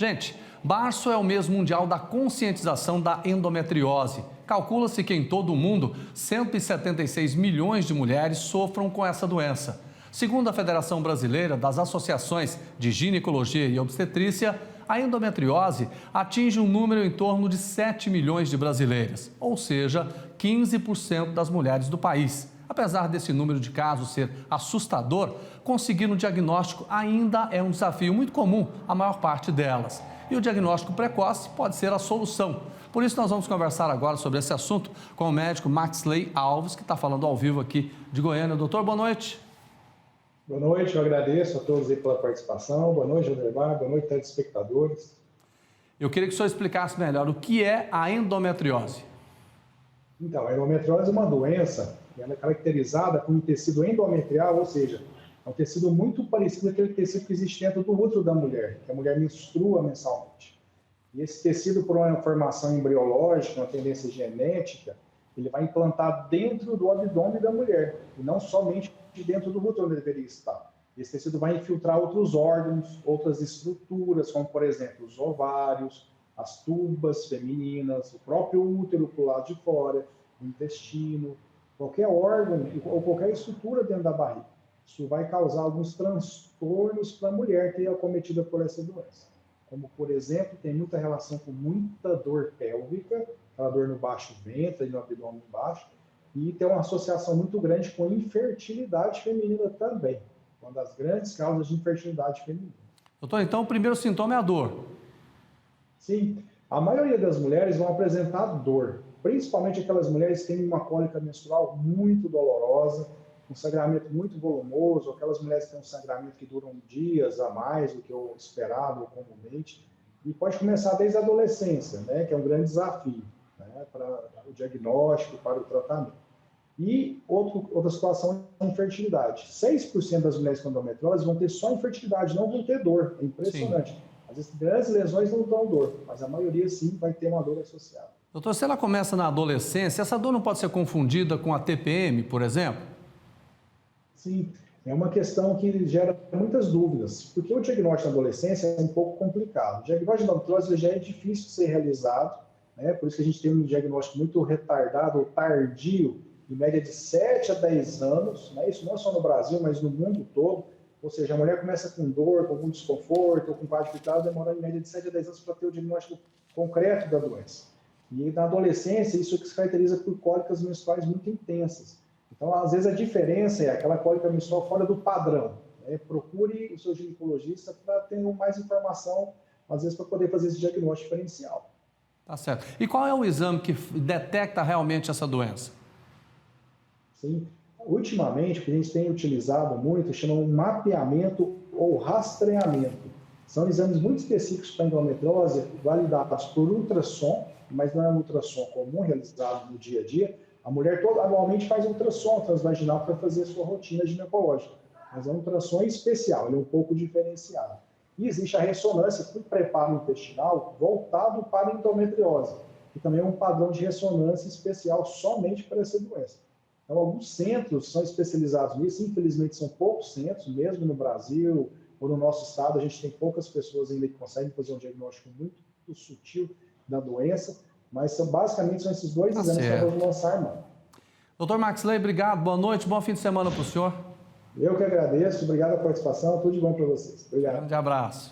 Gente, março é o mês mundial da conscientização da endometriose. Calcula-se que em todo o mundo, 176 milhões de mulheres sofram com essa doença. Segundo a Federação Brasileira das Associações de Ginecologia e Obstetrícia, a endometriose atinge um número em torno de 7 milhões de brasileiras, ou seja, 15% das mulheres do país. Apesar desse número de casos ser assustador, conseguir um diagnóstico ainda é um desafio muito comum à maior parte delas. E o diagnóstico precoce pode ser a solução. Por isso, nós vamos conversar agora sobre esse assunto com o médico Maxley Alves, que está falando ao vivo aqui de Goiânia. Doutor, boa noite. Boa noite, eu agradeço a todos aí pela participação. Boa noite, Jodervar. Boa noite, telespectadores. Eu queria que o senhor explicasse melhor o que é a endometriose. Então, a endometriose é uma doença, ela é caracterizada por um tecido endometrial, ou seja, é um tecido muito parecido com aquele tecido que existe dentro do útero da mulher, que a mulher menstrua mensalmente. E esse tecido, por uma formação embriológica, uma tendência genética, ele vai implantar dentro do abdômen da mulher, e não somente dentro do útero onde ele deveria estar. Esse tecido vai infiltrar outros órgãos, outras estruturas, como, por exemplo, os ovários, as tubas femininas, o próprio útero para o lado de fora, o intestino, qualquer órgão ou qualquer estrutura dentro da barriga. Isso vai causar alguns transtornos para a mulher que é acometida por essa doença. Como, por exemplo, tem muita relação com muita dor pélvica, aquela dor no baixo ventre, no abdômen baixo, e tem uma associação muito grande com infertilidade feminina também, uma das grandes causas de infertilidade feminina. Doutor, então o primeiro sintoma é a dor. Sim, a maioria das mulheres vão apresentar dor, principalmente aquelas mulheres que têm uma cólica menstrual muito dolorosa, um sangramento muito volumoso, aquelas mulheres que têm um sangramento que duram dias a mais do que o esperado comumente, e pode começar desde a adolescência, né, que é um grande desafio, né, para o diagnóstico, para o tratamento. E outra situação é a infertilidade. 6% das mulheres com endometriose vão ter só infertilidade, não vão ter dor. É impressionante. Sim. Às vezes, grandes lesões não dão dor, mas a maioria, sim, vai ter uma dor associada. Doutor, se ela começa na adolescência, essa dor não pode ser confundida com a TPM, por exemplo? Sim, é uma questão que gera muitas dúvidas, porque o diagnóstico na adolescência é um pouco complicado. O diagnóstico de endometriose já é difícil de ser realizado, né? Por isso que a gente tem um diagnóstico muito retardado ou tardio, em média de 7 a 10 anos, né? Isso não só no Brasil, mas no mundo todo. Ou seja, a mulher começa com dor, com algum desconforto, ou com quadro vital, demorando em média de 7 a 10 anos para ter o diagnóstico concreto da doença. E na adolescência, isso se caracteriza por cólicas menstruais muito intensas. Então, às vezes, a diferença é aquela cólica menstrual fora do padrão. Né? Procure o seu ginecologista para ter mais informação, às vezes, para poder fazer esse diagnóstico diferencial. Tá certo. E qual é o exame que detecta realmente essa doença? Sim. Ultimamente, o que a gente tem utilizado muito chama um mapeamento ou rastreamento. São exames muito específicos para endometriose, validados por ultrassom, mas não é um ultrassom comum realizado no dia a dia. A mulher toda anualmente faz ultrassom transvaginal para fazer a sua rotina ginecológica, mas é um ultrassom especial, ele é um pouco diferenciado. E existe a ressonância por preparo intestinal voltado para a endometriose, que também é um padrão de ressonância especial somente para essa doença. Então, alguns centros são especializados nisso, infelizmente são poucos centros, mesmo no Brasil ou no nosso estado, a gente tem poucas pessoas ainda que conseguem fazer um diagnóstico muito sutil da doença, mas basicamente são esses dois exames que nós vamos lançar, mano. Doutor Maxley, obrigado, boa noite, bom fim de semana para o senhor. Eu que agradeço, obrigado pela participação, tudo de bom para vocês. Obrigado. Um grande abraço.